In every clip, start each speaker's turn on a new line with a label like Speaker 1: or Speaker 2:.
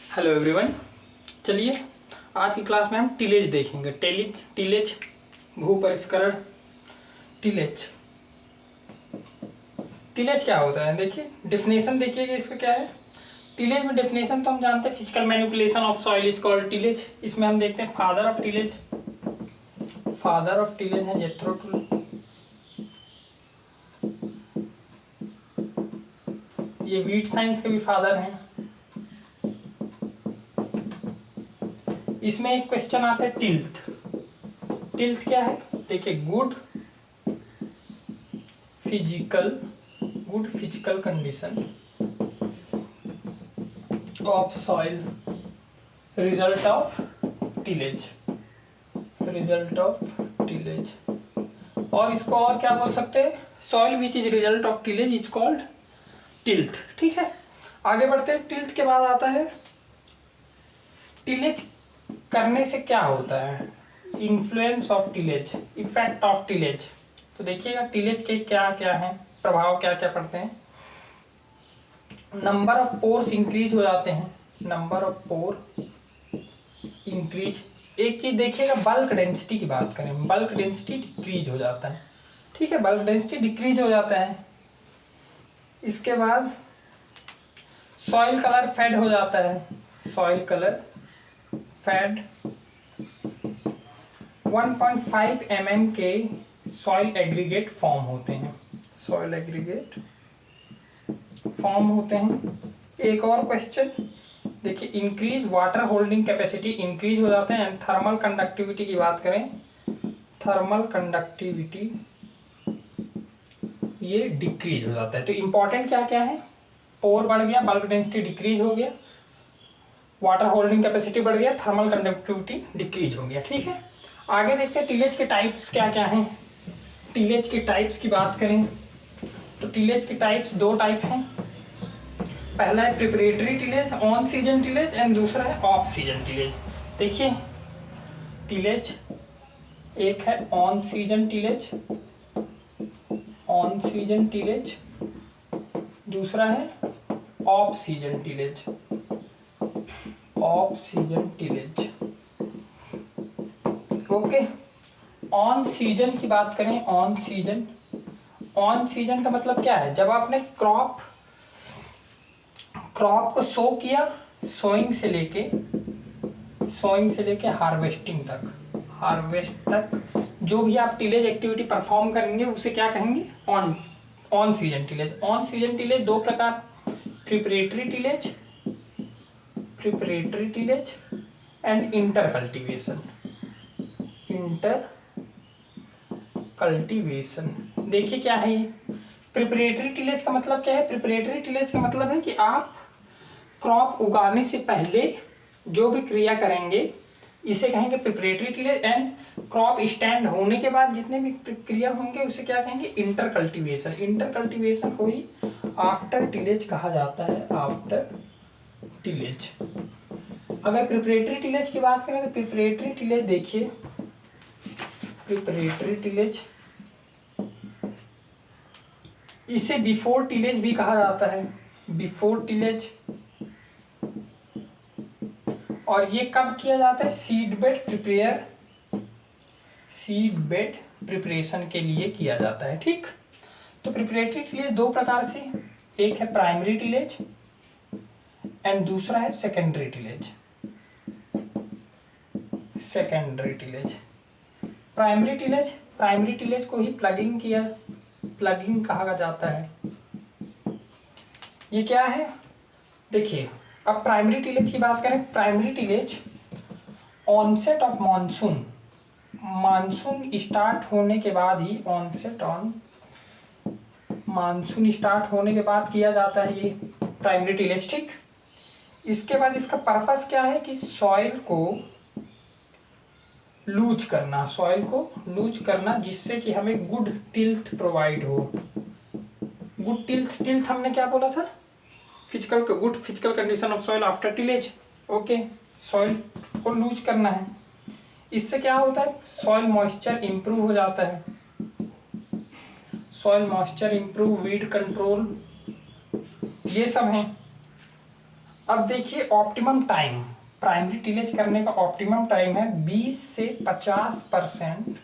Speaker 1: Hello everyone. चलिए आज की क्लास में हम टिलेज देखेंगे। टिलेज भूपरिष्करण। टिलेज टिलेज क्या होता है, देखिए डेफिनेशन देखिए कि इसका क्या है। टिलेज में डेफिनेशन तो हम जानते हैं, physical manipulation of soil is called tillage. इसमें हम देखते हैं फादर ऑफ टिलेज है जेथ्रो टुल। ये वीट साइंस के भी फादर हैं। इसमें एक क्वेश्चन आता है टिल्थ क्या है, देखिए good physical condition of soil result of tillage. और इसको और क्या बोल सकते हैं, soil which is result of tillage is called tilth. ठीक है, आगे बढ़ते हैं। टिल्थ के बाद आता है टिलेज करने से क्या होता है, influence of tillage, effect of tillage. तो देखिएगा टिलेज के क्या क्या हैं, प्रभाव क्या क्या पड़ते हैं। नंबर ऑफ पोर्स इंक्रीज हो जाते हैं, नंबर ऑफ पोर इंक्रीज। एक चीज देखिएगा, बल्क डेंसिटी की बात करें, बल्क डेंसिटी डिक्रीज हो जाता है। ठीक है, बल्क डेंसिटी डिक्रीज हो जाता है। इसके बाद सॉइल कलर फेड हो जाता है, सॉइल कलर फेड। 1.5 mm के सॉइल एग्रीगेट फॉर्म होते हैं, सॉइल एग्रीगेट फॉर्म होते हैं। एक और क्वेश्चन देखिए, increase water holding capacity increase हो जाते हैं। थर्मल कंडक्टिविटी की बात करें, थर्मल कंडक्टिविटी ये डिक्रीज हो जाता है। तो इंपॉर्टेंट क्या क्या है, पोर बढ़ गया, बल्क डेंसिटी डिक्रीज हो गया, वाटर होल्डिंग कैपेसिटी बढ़ गया, थर्मल कंडक्टिविटी डिक्रीज हो गया। ठीक है, आगे देखते हैं टिलेज के टाइप्स क्या क्या हैं। टिलेज के टाइप्स की बात करें तो टिलेज के टाइप्स दो टाइप हैं। पहला है preparatory tillage, on season tillage, and दूसरा है ऑफ सीजन टिलेज। देखिए टिलेज एक है ऑन सीजन टिलेज, दूसरा है off season tillage. Okay, on season की बात करें, ऑन सीजन का मतलब क्या है, जब आपने क्रॉप को सो किया, सोइंग से लेके हार्वेस्ट तक जो भी आप टिलेज एक्टिविटी परफॉर्म करेंगे उसे क्या कहेंगे, on season tillage. On season tillage दो प्रकार, preparatory tillage and inter cultivation. देखिए क्या है ये प्रिपरेटरी टिलेज का मतलब क्या है। प्रिपरेटरी टिलेज का मतलब है कि आप क्रॉप उगाने से पहले जो भी क्रिया करेंगे इसे कहेंगे preparatory tillage. And crop stand होने के बाद जितने भी क्रिया होंगे उसे क्या कहेंगे, इंटर कल्टीवेशन को ही आफ्टर टिलेज कहा जाता है, आफ्टर टिलेज। अगर प्रिपरेटरी टिलेज की बात करें तो प्रिपरेटरी टिलेज देखिए, प्रिपरेटरी टिलेज इसे बिफोर टिलेज भी कहा जाता है, बिफोर टिलेज। और ये कब किया जाता है, सीड बेड प्रिपरेशन के लिए किया जाता है। ठीक, तो प्रिपरेटरी टिलेज दो प्रकार से, एक है प्राइमरी टिलेज एंड दूसरा है सेकेंडरी टिलेज। प्राइमरी टिलेज को ही प्लगिंग कहा जाता है। ये क्या है, देखिए अब प्राइमरी टिलेज की बात करें, primary tillage onset of monsoon start होने के बाद ही, मानसून स्टार्ट होने के बाद किया जाता है ये प्राइमरी टिलेज। ठीक, इसके बाद इसका पर्पस क्या है कि सॉइल को लूज करना, जिससे कि हमें गुड टिल्थ प्रोवाइड हो। गुड टिल्थ हमने क्या बोला था, good physical condition of soil after tillage. Okay, soil को लूज करना है, इससे क्या होता है, सॉइल मॉइस्चर इंप्रूव हो जाता है, वीड कंट्रोल, ये सब हैं। अब देखिए ऑप्टिमम टाइम, प्राइमरी टिलेज करने का ऑप्टिमम टाइम है 20 से 50%,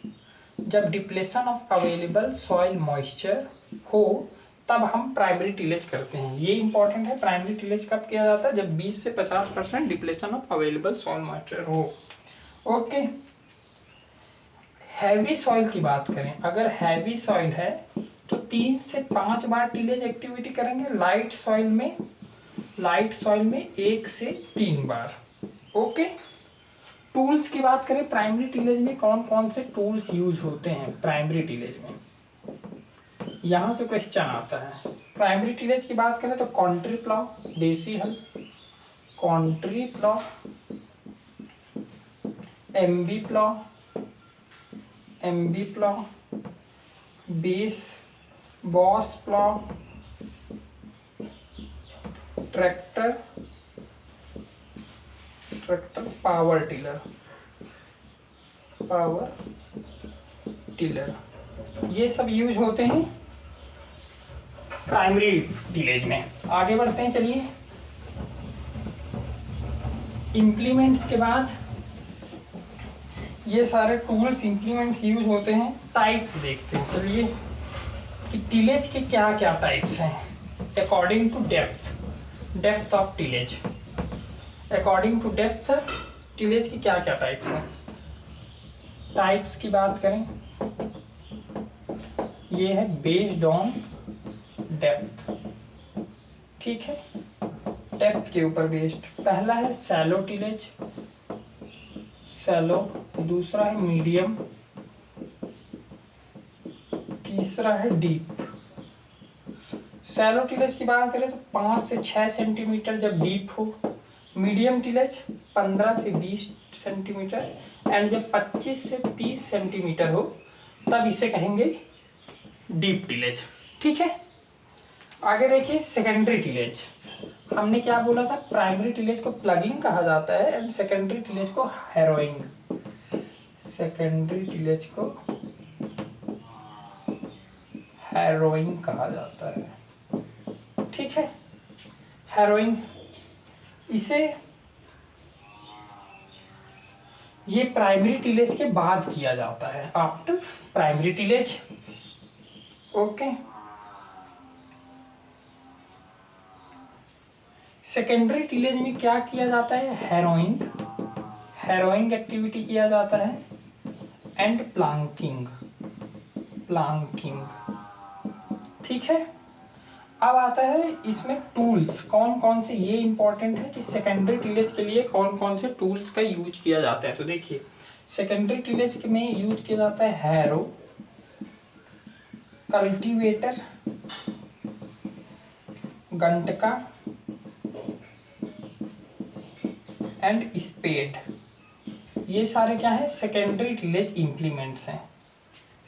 Speaker 1: जब depletion of available soil moisture हो तब हम प्राइमरी टिलेज करते हैं। ये इंपॉर्टेंट है, प्राइमरी टिलेज कब किया जाता है, जब 20 से 50% depletion of available soil moisture हो। ओके, हैवी सॉइल की बात करें, अगर हैवी सॉइल है तो 3 से 5 बार टिलेज एक्टिविटी करेंगे। लाइट सॉइल में 1 से 3 बार। ओके, टूल्स की बात करें, प्राइमरी टिलेज में कौन कौन से टूल्स यूज होते हैं प्राइमरी टिलेज में, यहाँ से क्वेश्चन आता है। प्राइमरी टिलेज की बात करें तो कॉन्ट्री प्लाव, देसी हल, country plough, MB plough, Bose plough, tractor, power tiller, ये सब यूज होते हैं प्राइमरी टिलेज में। आगे बढ़ते हैं, चलिए इम्प्लीमेंट्स के बाद ये सारे टूल्स इम्प्लीमेंट्स यूज होते हैं। टाइप्स देखते हैं, चलिए कि टिलेज के क्या क्या टाइप्स हैं according to depth of tillage. According to depth tillage की क्या क्या टाइप्स हैं। टाइप्स की बात करें, ये है बेस्ड ऑन डेप्थ, ठीक है, डेप्थ के ऊपर बेस्ड। पहला है शैलो टिलेज, शैलो, दूसरा है मीडियम, तीसरा है डीप। शैलो टिलेज की बात करें तो 5 से 6 सेंटीमीटर जब डीप हो, मीडियम टिलेज 15 से 20 सेंटीमीटर, एंड जब 25 से 30 सेंटीमीटर हो तब इसे कहेंगे डीप टिलेज, ठीक है। आगे देखिए सेकेंडरी टिलेज, हमने क्या बोला था, प्राइमरी टिलेज को प्लगिंग कहा जाता है एंड सेकेंडरी टिलेज को हैरोइंग। सेकेंडरी टिलेज को हैरोइंग कहा जाता है, ठीक है, हैरोइंग। इसे ये प्राइमरी टिलेज के बाद किया जाता है, after primary tillage. Okay, secondary tillage में क्या किया जाता है, हैरोइंग एक्टिविटी किया जाता है एंड प्लांकिंग, ठीक है। अब आता है इसमें टूल्स कौन कौन से, ये इंपॉर्टेंट है कि सेकेंडरी टिलेज के लिए कौन कौन से टूल्स का यूज किया जाता है। तो देखिए सेकेंडरी टिलेज में यूज किया जाता है हैरो, कल्टीवेटर, गंटका एंड स्पेड। ये सारे क्या है, सेकेंडरी टिलेज इम्प्लीमेंट्स हैं,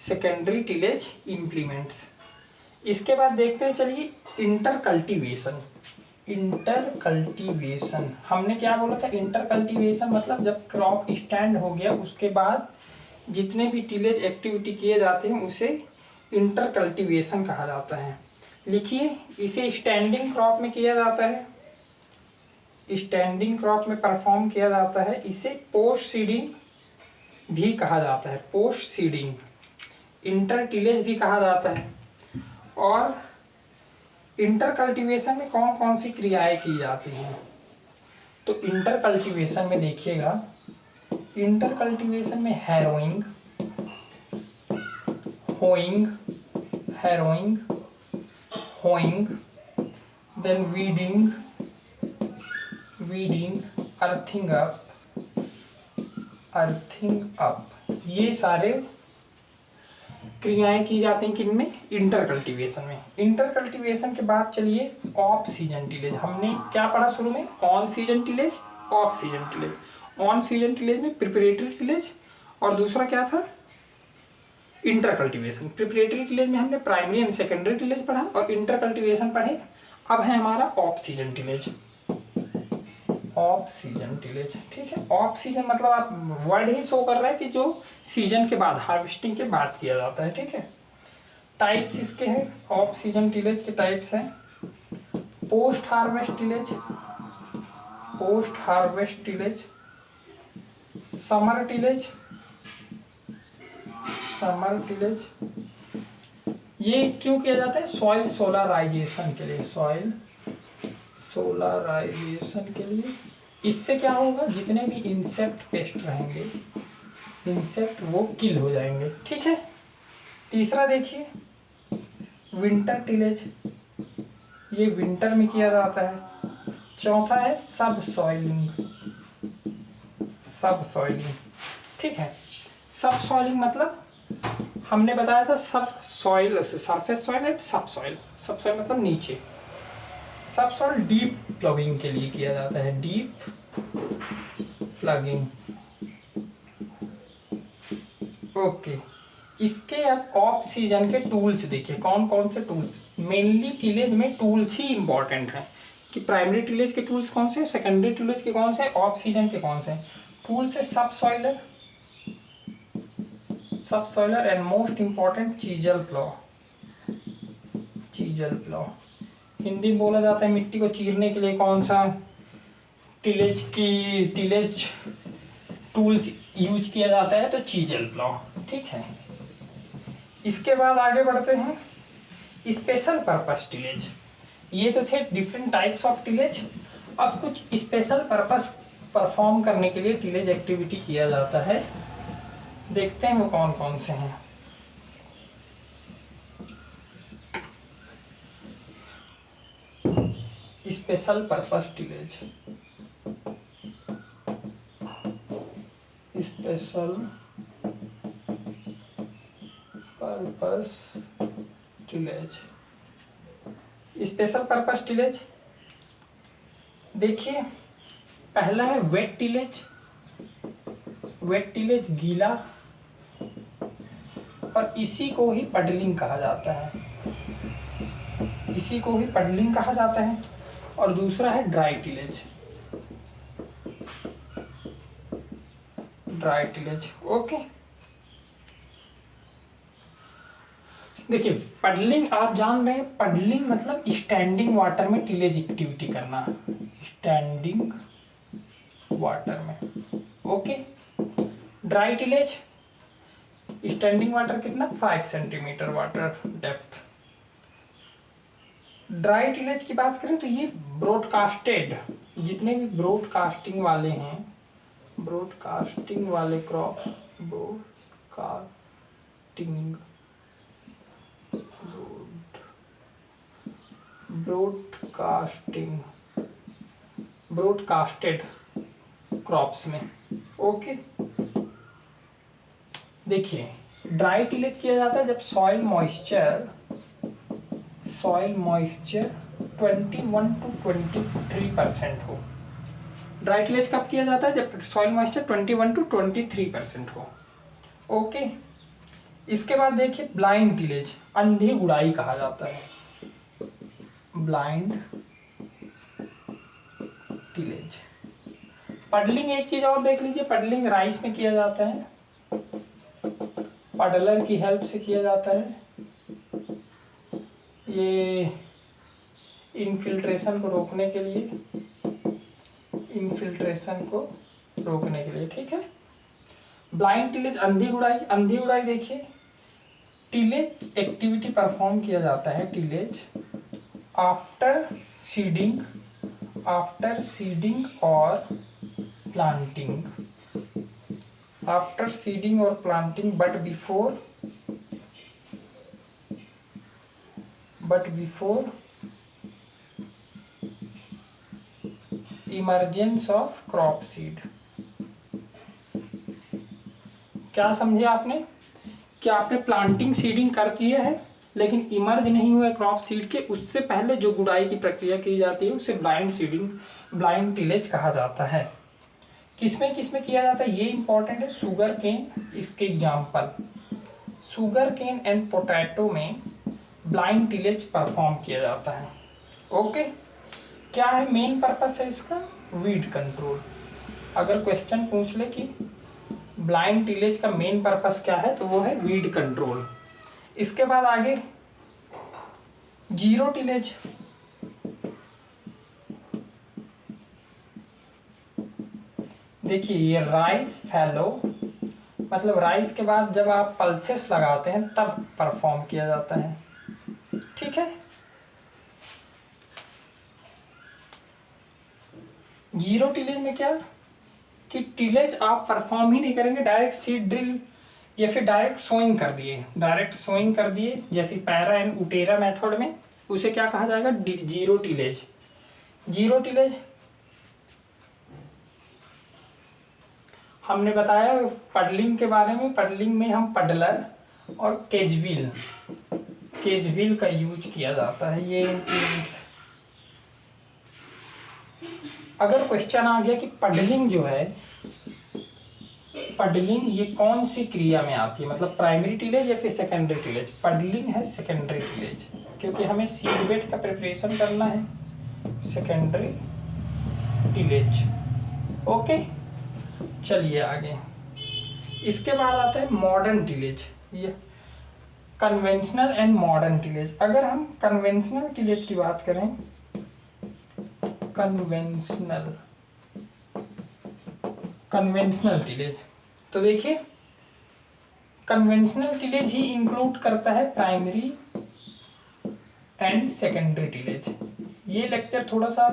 Speaker 1: सेकेंडरी टिलेज इम्प्लीमेंट्स। इसके बाद देखते हैं, चलिए इंटर कल्टीवेशन। हमने क्या बोला था, इंटर कल्टीवेशन मतलब जब क्रॉप स्टैंड हो गया उसके बाद जितने भी टिलेज एक्टिविटी किए जाते हैं उसे इंटर कल्टीवेशन कहा जाता है। लिखिए, इसे स्टैंडिंग क्रॉप में किया जाता है, स्टैंडिंग क्रॉप में परफॉर्म किया जाता है। इसे पोस्ट सीडिंग भी कहा जाता है, पोस्ट सीडिंग, इंटर टिलेज भी कहा जाता है। और इंटर कल्टीवेशन में कौन कौन सी क्रियाएं की जाती हैं, तो इंटर कल्टीवेशन में देखिएगा, इंटर कल्टीवेशन में harrowing, hoeing, then weeding, earthing up, ये सारे क्रियाएं की जाती हैं किनमें, इंटर कल्टीवेशन में। इंटर कल्टीवेशन के बाद चलिए ऑफ सीजन टिलेज। हमने क्या पढ़ा शुरू में, on season tillage, off season tillage. On season tillage में प्रिपरेटरी टिलेज और दूसरा क्या था, इंटर कल्टीवेशन। प्रिपरेटरी टिलेज में हमने प्राइमरी एंड सेकेंडरी टिलेज पढ़ा और इंटर कल्टीवेशन पढ़े। अब है हमारा off season tillage, off season tillage, ठीक है। ऑफ सीजन मतलब आप वर्ड ही शो कर रहा है कि जो सीजन के बाद, हार्वेस्टिंग के बाद किया जाता है, ठीक है। टाइप्स इसके हैं, ऑफ सीजन टिलेज के टाइप्स हैं, post harvest tillage, post harvest tillage, summer tillage, summer tillage ये क्यों किया जाता है? सॉइल सोलराइजेशन के लिए, सॉइल सोलराइजेशन के लिए। इससे क्या होगा, जितने भी इंसेक्ट पेस्ट रहेंगे, इंसेक्ट वो किल हो जाएंगे। ठीक है। तीसरा देखिए विंटर टिलेज, ये विंटर में किया जाता है। चौथा है सब सॉइलिंग, सब सॉइलिंग। ठीक है। सब सॉइलिंग मतलब हमने बताया था सब सॉइल, सरफेस सॉइल एंड सब सॉइल। सब सॉइल मतलब नीचे, सब सॉइल डीप प्लगिंग के लिए किया जाता है, डीप प्लगिंग। ओके। इसके अब ऑफ सीजन के टूल्स देखिए, कौन कौन से टूल्स। मेनली टिलेज में टूल्स ही इंपॉर्टेंट हैं कि प्राइमरी टिलेज के टूल्स कौन से, सेकेंडरी टिलेज के कौन से, ऑफ सीजन के कौन से टूल्स है। Sub soiler, sub soiler and most important chisel plough, chisel plough. Hindi में बोला जाता है मिट्टी को चीरने के लिए कौन सा टिलेज टूल्स यूज किया जाता है, तो चीजल प्लॉ। ठीक है। इसके बाद आगे बढ़ते हैं स्पेशल पर्पस टिलेज। ये तो थे डिफरेंट टाइप्स ऑफ टिलेज। अब कुछ स्पेशल पर्पस परफॉर्म करने के लिए टिलेज एक्टिविटी किया जाता है, देखते हैं वो कौन कौन से हैं। Special purpose tillage, special purpose tillage. Special purpose tillage देखिए, पहला है वेट टिलेज। वेट टिलेज गीला, और इसी को ही पडलिंग कहा जाता है, इसी को ही पडलिंग कहा जाता है। और दूसरा है dry tillage, dry tillage. Okay. देखिए पडलिंग आप जान रहे हैं, पडलिंग मतलब स्टैंडिंग वाटर में टिलेज एक्टिविटी करना, स्टैंडिंग वाटर में। Okay. Dry tillage standing water कितना, 5 centimetre water depth. Dry tillage की बात करें तो ये ब्रॉडकास्टेड, जितने भी ब्रॉडकास्टिंग वाले हैं, ब्रॉडकास्टिंग वाले crop, broadcasting, broadcasting, broadcasted crops में। ओके। देखिए ड्राई टिलेज किया जाता है जब सॉइल मॉइस्चर 21 to 23% हो। ड्राई टिलेज कब किया जाता है, जब सॉइल मॉइस्चर 21 to 23% हो। ओके। इसके बाद देखिए ब्लाइंड टिलेज, अंधी गुड़ाई कहा जाता है, ब्लाइंड टिलेज। पडलिंग एक चीज और देख लीजिए, पडलिंग राइस में किया जाता है, पडलर की हेल्प से किया जाता है। ये इनफिल्ट्रेशन को रोकने के लिए, इनफिल्ट्रेशन को रोकने के लिए। ठीक है। ब्लाइंड टिलेज अंधी गुड़ाई, अंधी गुड़ाई देखिए टिलेज एक्टिविटी परफॉर्म किया जाता है, tillage after seeding, after seeding और प्लांटिंग, आफ्टर सीडिंग और planting, but before emergence of crop seed. क्या समझे आपने, कि आपने प्लांटिंग सीडिंग कर दिया है लेकिन इमर्ज नहीं हुआ क्रॉप सीड के, उससे पहले जो गुड़ाई की प्रक्रिया की जाती है उसे ब्लाइंड सीडिंग, ब्लाइंड टिलेज कहा जाता है। किसमें किसमें किया जाता है ये इंपॉर्टेंट है। शुगर केन, इसके example sugarcane and potato में ब्लाइंड टिलेज परफॉर्म किया जाता है। ओके। क्या है मेन पर्पस है इसका, वीड कंट्रोल। अगर क्वेश्चन पूछ ले कि ब्लाइंड टिलेज का मेन पर्पस क्या है, तो वो है वीड कंट्रोल। इसके बाद आगे जीरो टिलेज, देखिए ये राइस फैलो, मतलब राइस के बाद जब आप पल्सेस लगाते हैं तब परफॉर्म किया जाता है। ठीक है। जीरो टिलेज में क्या कि टिलेज आप परफॉर्म ही नहीं करेंगे, डायरेक्ट सीड ड्रिल या फिर डायरेक्ट सोइंग कर दिए, जैसे पैरा एंड उटेरा मेथड में, उसे क्या कहा जाएगा, जीरो टिलेज। जीरो टिलेज हमने बताया पडलिंग के बारे में। पडलिंग में हम पडलर और केजविल का यूज किया जाता है। ये अगर क्वेश्चन आ गया कि पडलिंग जो है, पडलिंग ये कौन सी क्रिया में आती है, मतलब प्राइमरी टिलेज या फिर सेकेंडरी टिलेज। पडलिंग है सेकेंडरी टिलेज, क्योंकि हमें सीड बेड का प्रिपरेशन करना है, सेकेंडरी टिलेज। ओके, चलिए आगे। इसके बाद आता है मॉडर्न टिलेज, ये कन्वेंशनल एंड मॉडर्न टिलेज। अगर हम कन्वेंशनल टिलेज की बात करें, कन्वेंशनल टिलेज, तो देखिए कन्वेंशनल टिलेज ही इंक्लूड करता है प्राइमरी एंड सेकेंडरी टिलेज। ये लेक्चर थोड़ा सा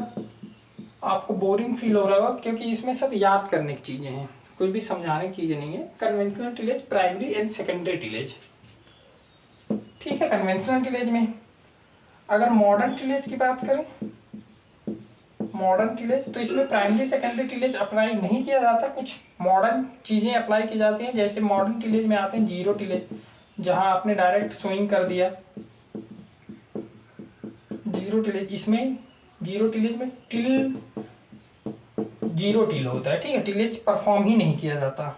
Speaker 1: आपको बोरिंग फील हो रहा होगा, क्योंकि इसमें सब याद करने की चीज़ें हैं, कोई भी समझाने की चीज़ें नहीं है। Conventional tillage, primary and secondary tillage, ठीक है। कन्वेंशनल टिलेज में अगर मॉडर्न टिलेज की बात करें, मॉडर्न टिलेज, तो इसमें प्राइमरी सेकेंडरी टिलेज अप्लाई नहीं किया जाता, कुछ मॉडर्न चीज़ें अप्लाई की जाती हैं। जैसे मॉडर्न टिलेज में आते हैं जीरो टिलेज, जहां आपने डायरेक्ट स्विंग कर दिया। जीरो टिलेज, इसमें जीरो टिलेज में जीरो टिल होता है, ठीक है, टिलेज परफॉर्म ही नहीं किया जाता।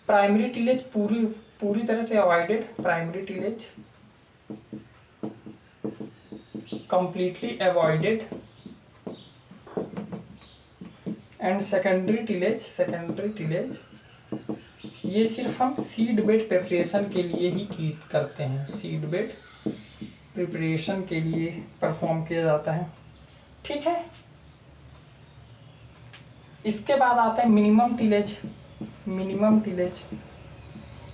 Speaker 1: प्राइमरी टिलेज पूरी तरह से avoided, primary tillage completely avoided. And secondary tillage ये सिर्फ हम सीड बेड प्रिपरेशन के लिए ही करते हैं, सीड बेड प्रिपरेशन के लिए परफॉर्म किया जाता है, ठीक है। इसके बाद आता है मिनिमम टिलेज।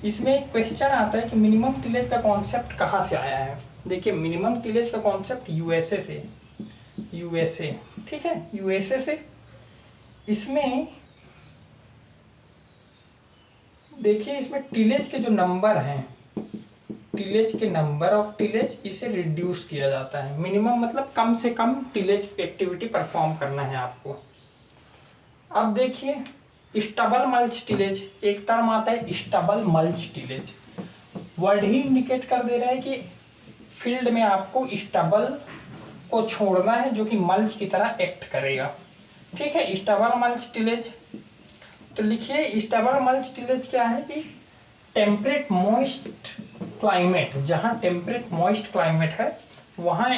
Speaker 1: इसमें एक क्वेश्चन आता है कि मिनिमम टिलेज का कॉन्सेप्ट कहाँ से आया है। देखिए मिनिमम टिलेज का कॉन्सेप्ट यूएसए से, ठीक है, यूएसए से। इसमें देखिए, इसमें टिलेज के जो नंबर हैं, टिलेज के नंबर ऑफ टिलेज, इसे रिड्यूस किया जाता है। मिनिमम मतलब कम से कम टिलेज एक्टिविटी परफॉर्म करना है आपको। अब देखिए स्टबल मल्च टिलेज, एक टर्म आता है स्टबल मल्च टिलेज। वर्ड ही इंडिकेट कर दे रहा है कि फील्ड में आपको स्टबल को छोड़ना है, जो कि मल्च की तरह एक्ट करेगा, ठीक है। स्टबल मल्च टिलेज, तो लिखिए स्टबल मल्च टिलेज क्या है कि टेम्परेट मॉइस्ट क्लाइमेट, जहाँ टेम्परेट मॉइस्ट क्लाइमेट है वहाँ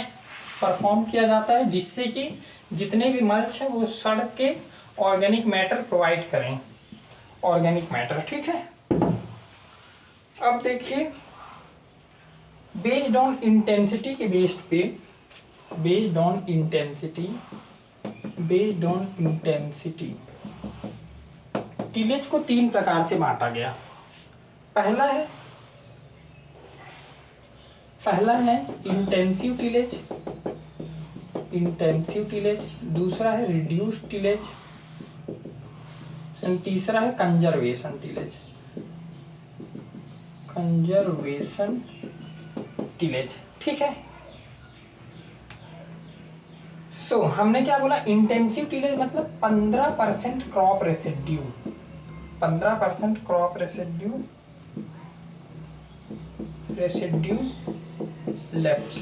Speaker 1: परफॉर्म किया जाता है, जिससे कि जितने भी मल्च हैं वो सड़ के ऑर्गेनिक मैटर प्रोवाइड करें, ऑर्गेनिक मैटर, ठीक है। अब देखिए बेस्ड ऑन इंटेंसिटी के बेस्ड पे, बेस्ड ऑन इंटेंसिटी टिलेज को 3 प्रकार से बांटा गया। पहला है इंटेंसिव टिलेज, दूसरा है रिड्यूस टिलेज, एंड तीसरा है कंजर्वेशन टिलेज, ठीक है। सो हमने क्या बोला, इंटेंसिव टिलेज मतलब 15% crop residue, 15% crop residue left.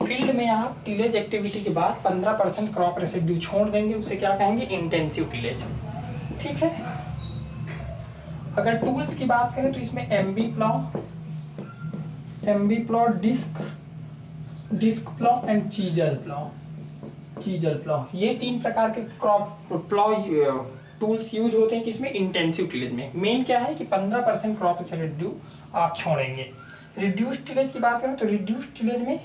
Speaker 1: Field में आप टिलेज एक्टिविटी के बाद 15% क्रॉप रेसिड्यू छोड़ देंगे, उसे क्या कहेंगे, इंटेंसिव टिलेज, ठीक है। अगर टूल्स की बात करें तो इसमें MB plough, disc plough and chisel plough, ये 3 प्रकार के क्रॉप प्लॉ टूल्स यूज होते हैं किसमें, इंटेंसिव टिलेज में। मेन क्या है कि 15% क्रॉप रेसिड्यू आप छोड़ेंगे। रिड्यूस टिलेज की बात करें तो रिड्यूस टिलेज में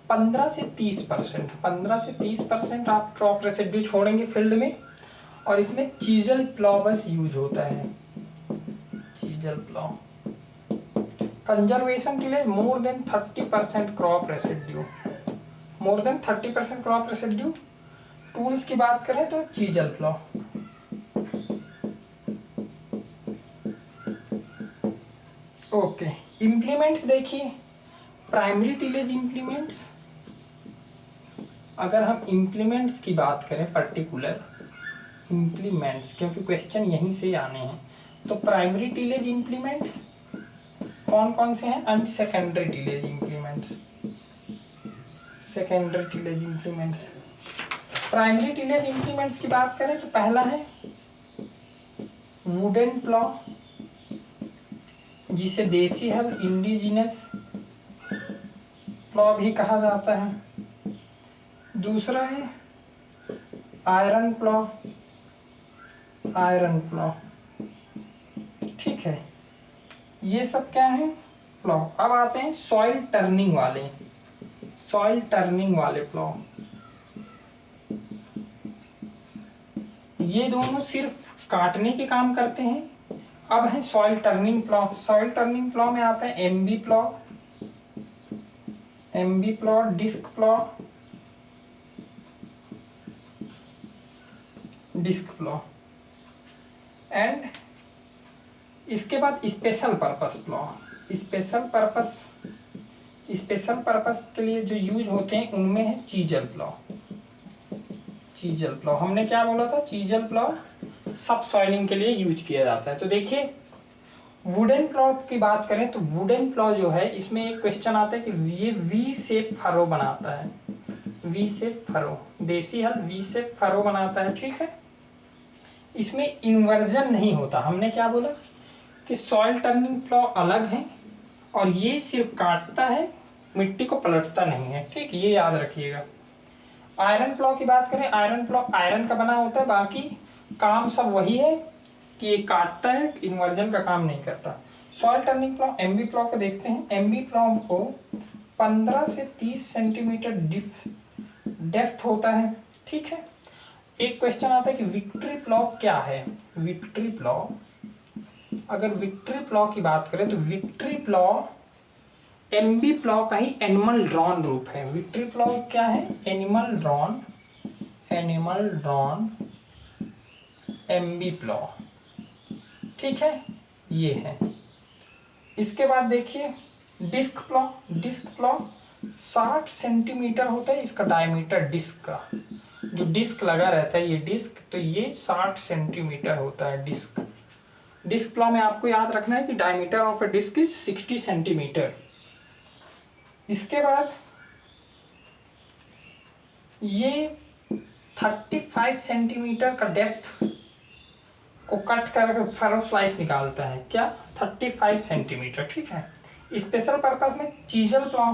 Speaker 1: 15 से 30% आप क्रॉप रेसिड्यू छोड़ेंगे फील्ड में, और इसमें चीजल प्लॉ बस यूज होता है, chisel plough. Conservation tillage more than 30% crop residue, more than 30% crop residue. Tools की बात करें तो चीजल प्लॉ। ओके, इम्प्लीमेंट्स देखिए, प्राइमरी टिलेज इम्प्लीमेंट्स। अगर हम इम्प्लीमेंट्स की बात करें, पर्टिकुलर इम्प्लीमेंट्स, क्योंकि क्वेश्चन यहीं से आने हैं, तो प्राइमरी टिलेज इम्प्लीमेंट्स कौन कौन से हैं, and secondary tillage implements. Secondary tillage implements, primary tillage implements की बात करें तो पहला है वुडन प्लॉ, जिसे देसी हल इंडिजिनस प्लॉ भी कहा जाता है। दूसरा है आयरन प्लॉ, आयरन प्लॉ, ठीक है। ये सब क्या है, प्लॉ। अब आते हैं सॉइल टर्निंग वाले, सॉइल टर्निंग वाले प्लॉ। ये दोनों सिर्फ काटने के काम करते हैं। अब है soil turning plough. Soil turning plough में आता है MB plough, MB plough, disc plough, disc plough, and इसके बाद special purpose plough. Special purpose, special purpose के लिए जो यूज होते हैं उनमें है चीजल प्लॉ। चीजल प्लॉ हमने क्या बोला था, चीजल प्लॉ सब सॉइलिंग के लिए यूज किया जाता है। तो देखिए वुडन प्लॉ की बात करें तो वुडन प्लॉ जो है, इसमें एक क्वेश्चन आता है कि ये वी शेप फरो बनाता है, वी शेप फरो, देसी हल वी शेप फरो बनाता है, ठीक है। इसमें इन्वर्जन नहीं होता। हमने क्या बोला कि सॉइल टर्निंग प्लॉ अलग है और ये सिर्फ काटता है, मिट्टी को पलटता नहीं है, ठीक, ये याद रखिएगा। आयरन प्लॉ की बात करें, आयरन प्लॉ आयरन का बना होता है, बाकी काम सब वही है कि ये काटता है, इन्वर्जन का काम नहीं करता। Soil turning plough, MB plough को देखते हैं। एमबी प्लॉ को 15 से 30 सेंटीमीटर डेप्थ होता है, ठीक है। एक क्वेश्चन आता है कि विक्ट्री प्लॉ क्या है। विक्ट्री प्लॉ, अगर विक्ट्री प्लॉ की बात करें तो विक्ट्री प्लॉ एमबी प्लॉ का ही एनिमल ड्रॉन रूप है। विक्ट्री प्लॉ क्या है, animal drawn, animal drawn MB plough, ठीक है, ये है। इसके बाद देखिए disc plough. Disc plough 60 centimetre होता है इसका डायमीटर, डिस्क का जो डिस्क लगा रहता है, ये डिस्क, तो ये 60 सेंटीमीटर होता है डिस्क। डिस्क प्लॉ में आपको याद रखना है कि diameter of a disc is 60 centimetre. इसके बाद ये 35 सेंटीमीटर का डेप्थ को कट कर फरो स्लाइस निकालता है, क्या, 35 सेंटीमीटर, ठीक है। स्पेशल पर्पस में chisel plough,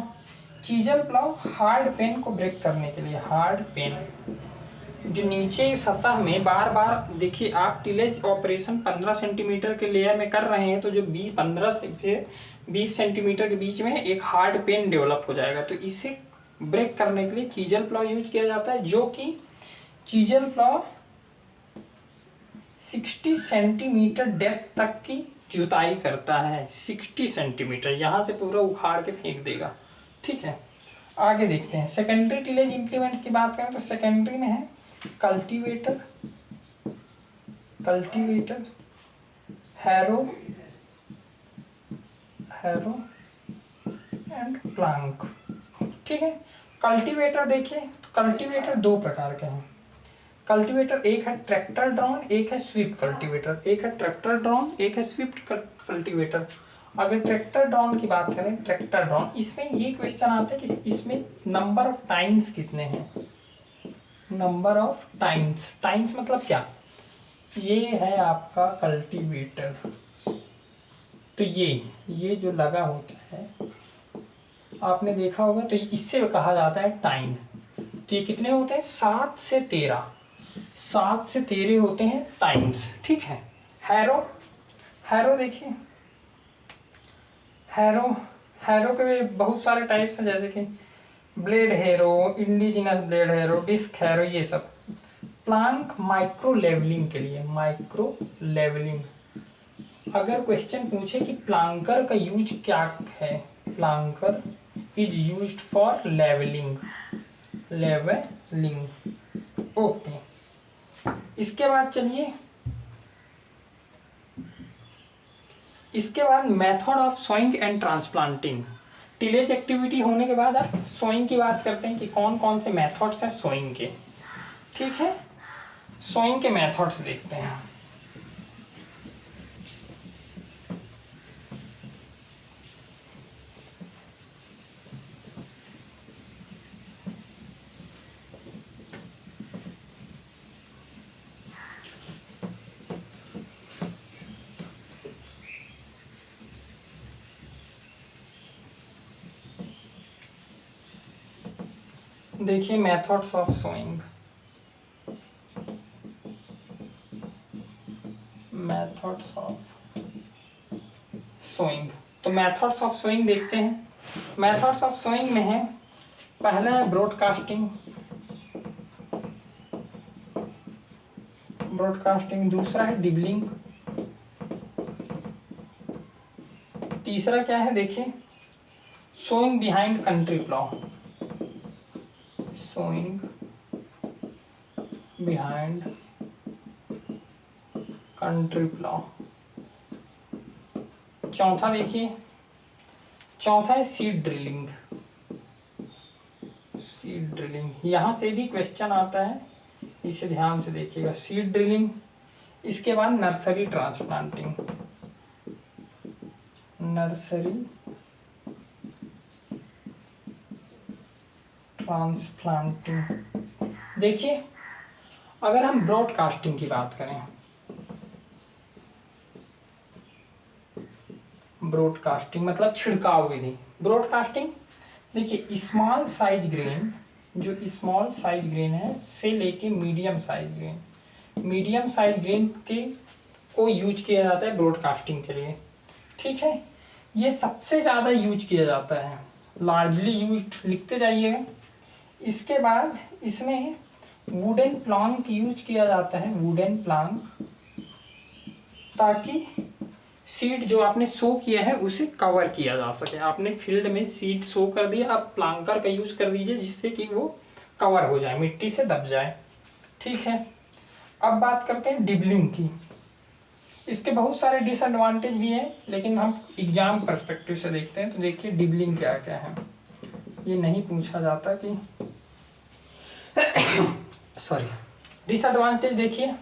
Speaker 1: chisel plough hard pan को ब्रेक करने के लिए, हार्ड पेन जो नीचे सतह में बार बार, देखिए आप टिलेज ऑपरेशन 15 सेंटीमीटर के लेयर में कर रहे हैं, तो जो 15 से 20 सेंटीमीटर के बीच में एक हार्ड पेन डेवलप हो जाएगा, तो इसे ब्रेक करने के लिए चीजल प्लॉ यूज किया जाता है, जो कि चीजल प्लॉ 60 सेंटीमीटर डेप्थ तक की जुताई करता है। 60 सेंटीमीटर, यहाँ से पूरा उखाड़ के फेंक देगा, ठीक है। आगे देखते हैं सेकेंडरी टिलेज इम्प्लीमेंट्स की बात करें तो सेकेंडरी में है cultivator, cultivator, harrow, harrow and Planck, ठीक है। कल्टीवेटर देखिए, तो कल्टीवेटर दो प्रकार के हैं। कल्टीवेटर एक है ट्रैक्टर ड्रॉन, एक है स्विफ्ट कल्टीवेटर। एक है ट्रैक्टर ड्रॉन, एक है स्विफ्ट कल्टीवेटर। अगर ट्रैक्टर ड्रॉन की बात करें, ट्रैक्टर ड्रॉन, इसमें ये क्वेश्चन आता है कि इसमें नंबर ऑफ टाइम्स कितने हैं, नंबर ऑफ टाइम्स। टाइम्स मतलब क्या, ये है आपका कल्टीवेटर, तो ये जो लगा होता है आपने देखा होगा, तो इससे कहा जाता है टाइम। तो ये कितने होते हैं, 7 से 13, 7 से 13 होते हैं टाइम्स, ठीक है। हैरो, हैरो देखिए, हैरो, हैरो के भी बहुत सारे टाइप्स हैं, जैसे कि blade harrow, indigenous blade harrow, disc harrow, ये सब। प्लांक माइक्रो लेवलिंग के लिए, माइक्रो लेवलिंग अगर क्वेश्चन पूछे कि प्लांकर का यूज क्या है, planker is used for levelling, levelling. Okay, इसके बाद चलिए, इसके बाद method of sowing and transplanting. Tillage activity होने के बाद आप सोइंग की बात करते हैं कि कौन कौन से मेथड्स हैं सोइंग के। ठीक है, सोइंग के मेथड्स देखते हैं। देखिए methods of sowing, methods of sowing. तो मेथड्स ऑफ सोइंग देखते हैं। मेथड्स ऑफ सोइंग में है, पहला है ब्रॉडकास्टिंग, ब्रॉडकास्टिंग, दूसरा है डिबलिंग, तीसरा क्या है देखिए, sowing behind country plough, sowing behind country plough. चौथा देखिए, चौथा है सीड ड्रिलिंग, सीड ड्रिलिंग, यहाँ से भी क्वेश्चन आता है, इसे ध्यान से देखिएगा, सीड ड्रिलिंग। इसके बाद नर्सरी ट्रांसप्लांटिंग, नर्सरी ट्रांसप्लांटिंग। देखिए अगर हम ब्रॉडकास्टिंग की बात करें, ब्रॉडकास्टिंग मतलब छिड़काव विधि। ब्रॉडकास्टिंग देखिए, स्मॉल साइज ग्रेन, जो स्मॉल साइज ग्रेन है से लेके medium size grain, medium size grain के को यूज किया जाता है ब्रॉडकास्टिंग के लिए। ठीक है, ये सबसे ज़्यादा यूज किया जाता है, लार्जली यूज्ड, लिखते जाइएगा। इसके बाद इसमें वुडन प्लांक यूज किया जाता है, वुडन प्लांक, ताकि सीड जो आपने सो किया है उसे कवर किया जा सके। आपने फील्ड में सीड सो कर दिया, आप प्लांकर का यूज कर दीजिए जिससे कि वो कवर हो जाए, मिट्टी से दब जाए। ठीक है, अब बात करते हैं डिबलिंग की। इसके बहुत सारे डिसएडवांटेज भी हैं, लेकिन हम एग्जाम पर्सपेक्टिव से देखते हैं। तो देखिए डिबलिंग क्या क्या है, ये नहीं पूछा जाता कि सॉरी, डिसएडवांटेज देखिए,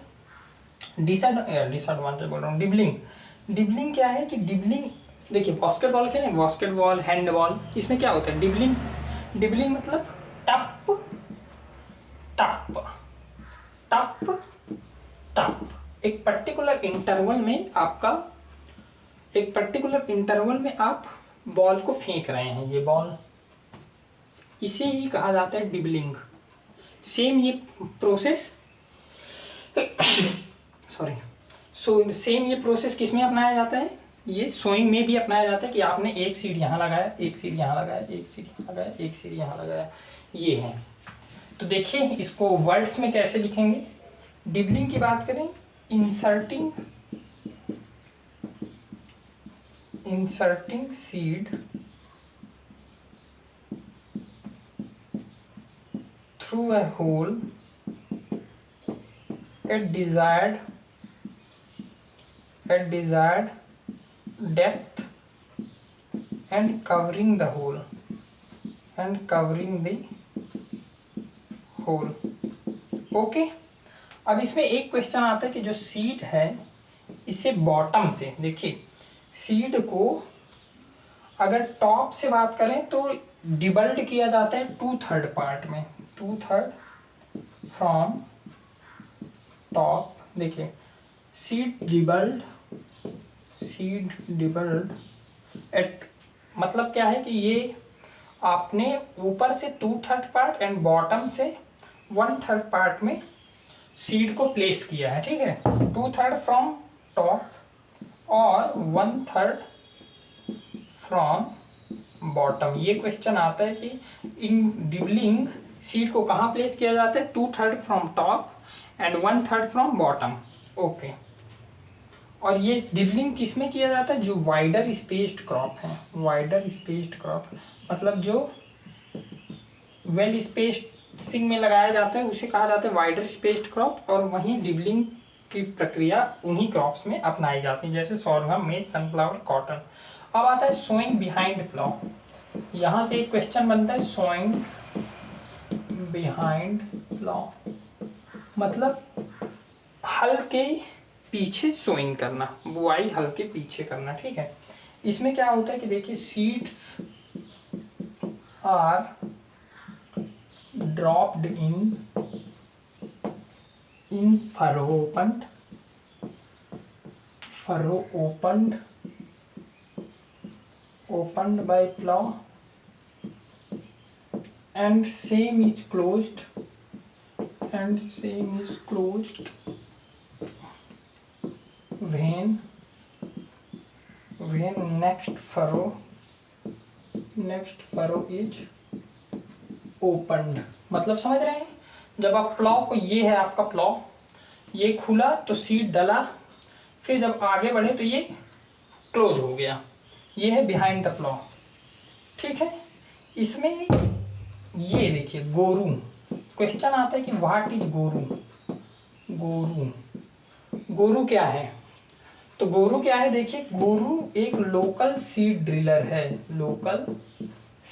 Speaker 1: डिसएडवांटेज बोल रहा हूँ, डिबलिंग। डिबलिंग क्या है कि डिबलिंग देखिए, बास्केटबॉल खेलें, बास्केटबॉल, हैंडबॉल, इसमें क्या होता है डिबलिंग, डिबलिंग मतलब टप टप टप टप, एक पर्टिकुलर इंटरवल में आपका, एक पर्टिकुलर इंटरवल में आप बॉल को फेंक रहे हैं, ये बॉल, इसे ही कहा जाता है डिबलिंग। सेम ये प्रोसेस सॉरी सेम ये प्रोसेस किस में अपनाया जाता है, ये सोइंग में भी अपनाया जाता है कि आपने एक सीड यहाँ लगाया, एक सीड यहाँ लगाया, एक सीड यहाँ लगाया, एक सीड यहाँ लगाया, ये है। तो देखिए इसको वर्ड्स में कैसे लिखेंगे। डिबलिंग की बात करें, inserting seed through a hole at desired depth and covering the hole okay. अब इसमें एक क्वेश्चन आता है कि जो सीड है इसे बॉटम से, देखिए सीड को अगर टॉप से बात करें तो डिबल्ड किया जाता है 2/3 पार्ट में, 2/3 फ्रॉम टॉप। देखिए सीड डिबल्ड एट, मतलब क्या है कि ये आपने ऊपर से 2/3 पार्ट एंड बॉटम से 1/3 पार्ट में सीड को प्लेस किया है। ठीक है, 2/3 फ्रॉम टॉप और 1/3 फ्रॉम बॉटम। ये क्वेश्चन आता है कि इन डिबलिंग सीड को कहाँ प्लेस किया जाता है, 2/3 from top and 1/3 from bottom. Okay, और ये डिबलिंग किस में किया जाता है? जो वाइडर स्पेस्ड क्रॉप है, वाइडर स्पेस्ड क्रॉप मतलब जो वेल स्पेसिंग में लगाया जाता है उसे कहा जाता है वाइडर स्पेस्ड क्रॉप, और वहीं डिबलिंग की प्रक्रिया उन्हीं क्रॉप्स में अपनाई जाती है, जैसे सोरगम, मेज, सनफ्लावर, कॉटन। अब आता है सोइंग बिहाइंड प्लाउ। यहाँ से एक क्वेश्चन बनता है, सोइंग बिहाइंड प्लाउ मतलब हल के पीछे सोइंग करना, बुआई हल के पीछे करना। ठीक है, इसमें क्या होता है कि देखिए, seeds are dropped in furrow opened by plow and same is closed when next furrow is opened। मतलब समझ रहे हैं, जब आप प्लाव को, ये है आपका प्लाव, ये खुला तो सीड डला, फिर जब आगे बढ़े तो ये क्लोज हो गया, ये है बिहाइंड द प्लाव। ठीक है, इसमें ये देखिए गोरू, क्वेश्चन आता है कि व्हाट इज गोरू क्या है? तो गोरू क्या है, देखिए गोरू एक लोकल सीड ड्रिलर है, लोकल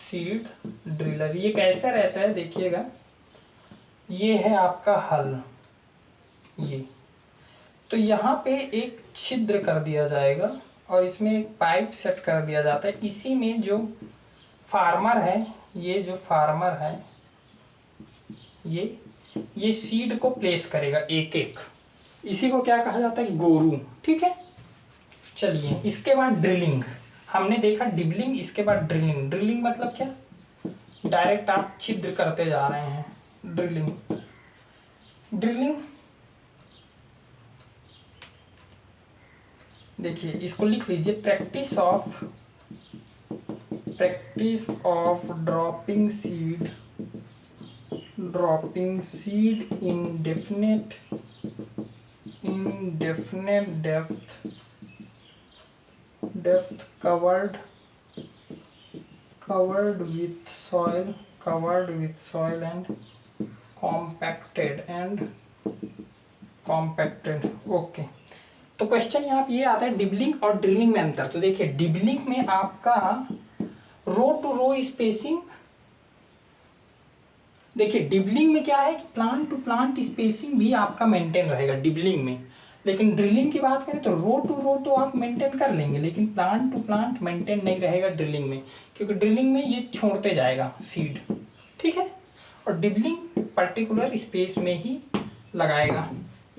Speaker 1: सीड ड्रिलर। ये कैसे रहता है देखिएगा, ये है आपका हल, ये तो यहाँ पे एक छिद्र कर दिया जाएगा और इसमें एक पाइप सेट कर दिया जाता है। इसी में जो फार्मर है, ये जो फार्मर है ये सीड को प्लेस करेगा एक एक, इसी को क्या कहा जाता है? गोरू। ठीक है, चलिए इसके बाद ड्रिलिंग, हमने देखा डिबलिंग, इसके बाद ड्रिलिंग मतलब क्या? डायरेक्ट आप छिद्र करते जा रहे हैं, ड्रिलिंग देखिए, इसको लिख लीजिए, practice of dropping seed in definite depth covered with soil and compacted। Okay, तो क्वेश्चन यहाँ पे ये आता है डिबलिंग और ड्रिलिंग में अंतर। तो देखिए, डिबलिंग में आपका रो टू रो स्पेसिंग, देखिए डिबलिंग में क्या है कि प्लांट टू प्लांट स्पेसिंग भी आपका मेंटेन रहेगा डिबलिंग में, लेकिन ड्रिलिंग की बात करें तो रो टू रो तो आप मेंटेन कर लेंगे, लेकिन प्लांट टू प्लांट मेंटेन नहीं रहेगा ड्रिलिंग में, क्योंकि ड्रिलिंग में ये छोड़ते जाएगा सीड। ठीक है, और डिबलिंग पर्टिकुलर स्पेस में ही लगाएगा।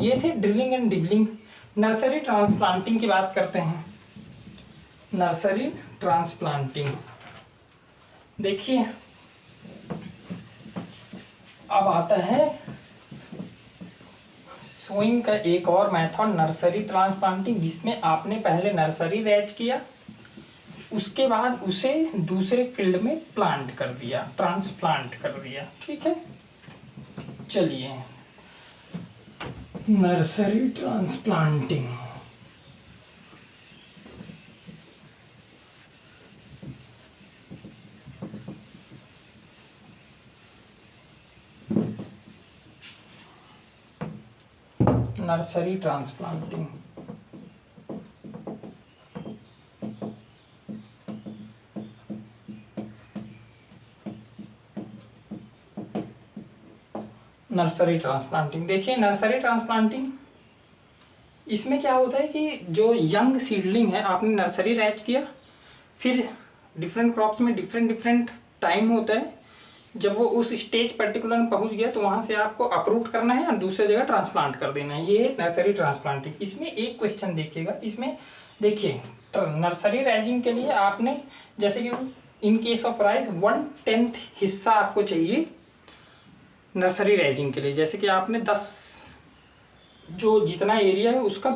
Speaker 1: ये थे drilling and dibbling. Nursery transplanting की बात करते हैं। नर्सरी ट्रांसप्लांटिंग देखिए, अब आता है सोइंग का एक और मेथड, नर्सरी ट्रांसप्लांटिंग, जिसमें आपने पहले नर्सरी रैज किया, उसके बाद उसे दूसरे फील्ड में प्लांट कर दिया, ट्रांसप्लांट कर दिया। ठीक है, चलिए नर्सरी ट्रांसप्लांटिंग। नर्सरी ट्रांसप्लांटिंग देखिए, नर्सरी ट्रांसप्लांटिंग इसमें क्या होता है कि जो यंग सीडलिंग है, आपने नर्सरी रैच किया, फिर डिफरेंट क्रॉप्स में डिफरेंट टाइम होता है, जब वो उस स्टेज पर्टिकुलर में पहुंच गया तो वहां से आपको अप्रूट करना है और दूसरी जगह ट्रांसप्लांट कर देना है। ये नर्सरी ट्रांसप्लांटिंग। इसमें एक क्वेश्चन देखिएगा, इसमें देखिए नर्सरी रैजिंग के लिए आपने, जैसे कि इन केस ऑफ राइस 1/10 हिस्सा आपको चाहिए नर्सरी रैजिंग के लिए। जैसे कि आपने 10, जो जितना एरिया है उसका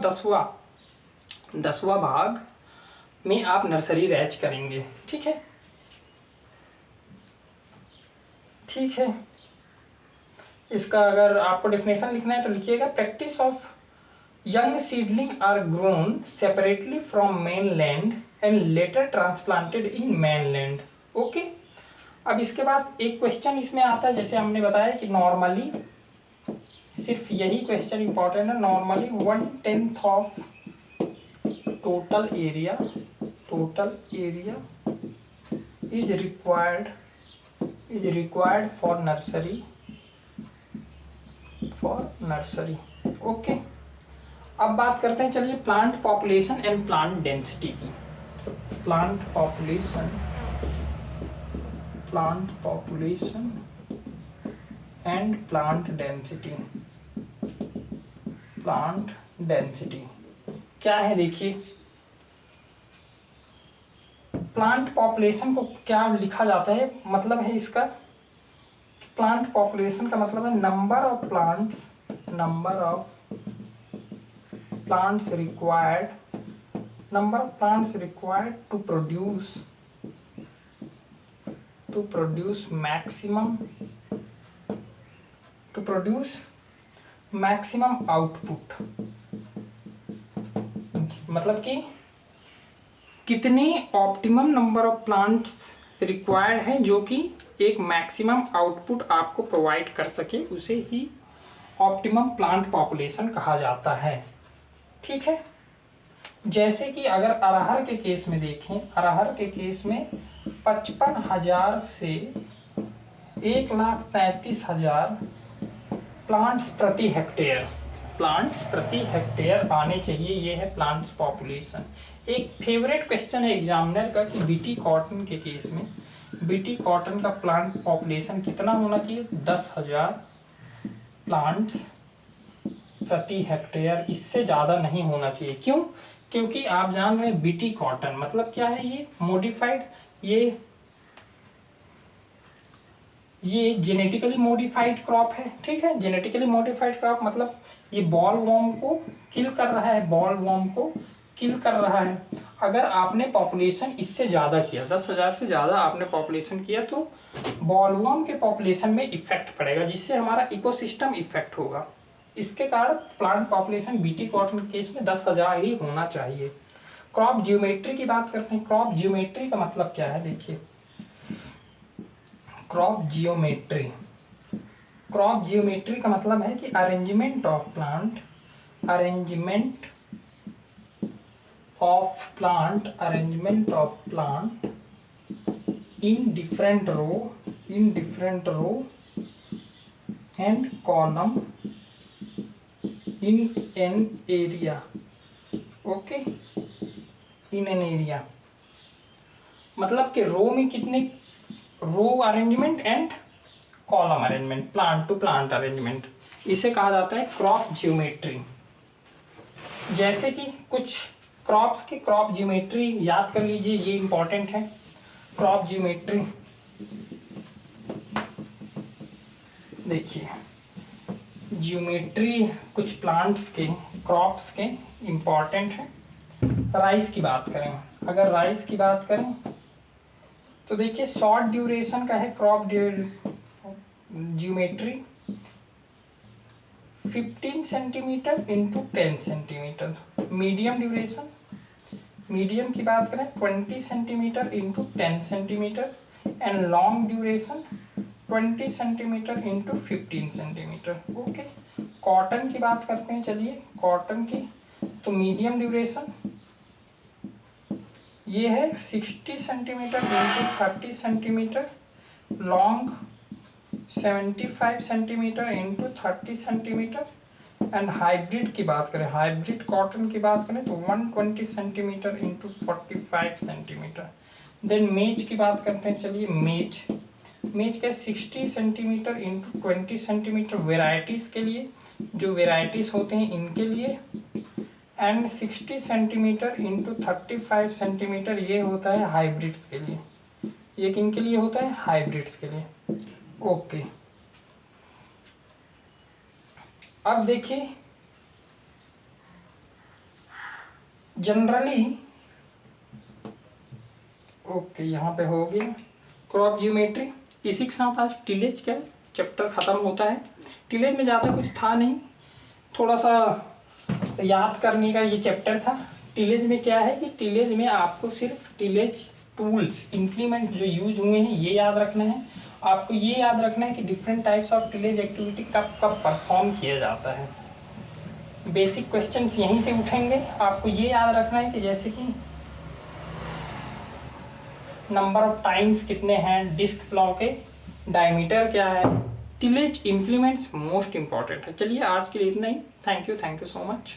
Speaker 1: 10वां भाग में आप नर्सरी रैज करेंगे। ठीक है, इसका अगर आपको डेफिनेशन लिखना है तो लिखिएगा, practice of young seedling are grown separately from main land and later transplanted in main land. Okay, अब इसके बाद एक क्वेश्चन इसमें आता है, जैसे हमने बताया कि नॉर्मली, सिर्फ यही क्वेश्चन इंपॉर्टेंट है, normally 1/10 of total area is required for nursery. Okay, अब बात करते हैं चलिए plant population and plant density की। Plant population and plant density क्या है देखिए, प्लांट पॉपुलेशन को क्या लिखा जाता है, मतलब है इसका, प्लांट पॉपुलेशन का मतलब है number of plants required to produce maximum output, मतलब कि कितने optimum number of plants required है जो कि एक मैक्सिमम आउटपुट आपको प्रोवाइड कर सके, उसे ही ऑप्टिमम प्लांट पॉपुलेशन कहा जाता है। ठीक है, जैसे कि अगर अरहर के केस में देखें, अरहर के केस में 55,000 से 1,33,000 प्लांट्स प्रति हेक्टेयर आने चाहिए। ये है प्लांट्स पॉपुलेशन। एक फेवरेट क्वेश्चन है एग्जामिनर का कि बीटी कॉटन के केस में, बीटी कॉटन का प्लांट पॉपुलेशन कितना होना चाहिए, 10,000 प्लांट्स प्रति हेक्टेयर, इससे ज़्यादा नहीं होना चाहिए। क्यों? क्योंकि आप जान रहे हैं बीटी कॉटन मतलब क्या है, ये मॉडिफाइड, ये जेनेटिकली मॉडिफाइड क्रॉप है। ठीक है, जेनेटिकली मॉडिफाइड क्रॉप मतलब ये बॉल वॉर्म को किल कर रहा है, अगर आपने पॉपुलेशन इससे ज़्यादा किया, 10,000 से ज़्यादा आपने पॉपुलेशन किया, तो बॉलवर्म के पॉपुलेशन में इफेक्ट पड़ेगा, जिससे हमारा इकोसिस्टम इफेक्ट होगा। इसके कारण plant population BT cotton case में 10,000 ही होना चाहिए। क्रॉप जियोमेट्री की बात करते हैं। क्रॉप जियोमेट्री का मतलब क्या है देखिए, क्रॉप जियोमेट्री का मतलब है कि arrangement of plant in different row and column in an area. Okay, in an area मतलब कि रो में कितने, row arrangement and column arrangement, plant to plant arrangement, इसे कहा जाता है क्रॉप जियोमेट्री। जैसे कि कुछ क्रॉप्स की क्रॉप जियोमेट्री याद कर लीजिए, ये इंपॉर्टेंट है। क्रॉप जियोमेट्री देखिए, जियोमेट्री कुछ प्लांट्स के, क्रॉप्स के इम्पॉर्टेंट है। राइस की बात करें, अगर राइस की बात करें तो देखिए शॉर्ट ड्यूरेशन का है crop geometry 15 centimetre into 10 centimetre. Medium की बात करें 20 centimetre into 10 centimetre and long duration 20 centimetre into 15 centimetre. Okay, cotton की बात करते हैं, चलिए कॉटन की, तो मीडियम ड्यूरेशन ये है 60 centimetre into 30 centimetre, long 75 centimetre into 30 centimetre and hybrid की बात करें, हाइब्रिड कॉटन की बात करें तो 120 सेंटीमीटर इंटू 45 सेंटीमीटर। देन मेज की बात करते हैं, चलिए मेज के 60 सेंटीमीटर इंटू 20 सेंटीमीटर वेराइटीज़ के लिए, जो वेराइटीज़ होते हैं इनके लिए, एंड 60 सेंटीमीटर इंटू 35 सेंटीमीटर ये होता है हाइब्रिड्स के लिए। ये किन के लिए होता है? हाइब्रिड्स के लिए। ओके, अब देखिए जनरली, ओके यहाँ पे हो गया क्रॉप जियोमेट्री। इसी के साथ आज टिलेज क्या चैप्टर ख़त्म होता है। टिलेज में ज़्यादा कुछ था नहीं, थोड़ा सा याद करने का ये चैप्टर था। टिलेज में क्या है कि टिलेज में आपको सिर्फ टिलेज टूल्स, इम्प्लीमेंट जो यूज हुए हैं ये याद रखना है। आपको ये याद रखना है कि different types of tillage activity कब कब परफॉर्म किया जाता है। बेसिक क्वेश्चंस यहीं से उठेंगे। आपको ये याद रखना है कि जैसे कि नंबर ऑफ टाइम्स कितने हैं, डिस्क प्लाव के डायमीटर क्या है, टिलेज इम्प्लीमेंट्स मोस्ट इंपॉर्टेंट है। चलिए आज के लिए इतना ही। Thank you so much.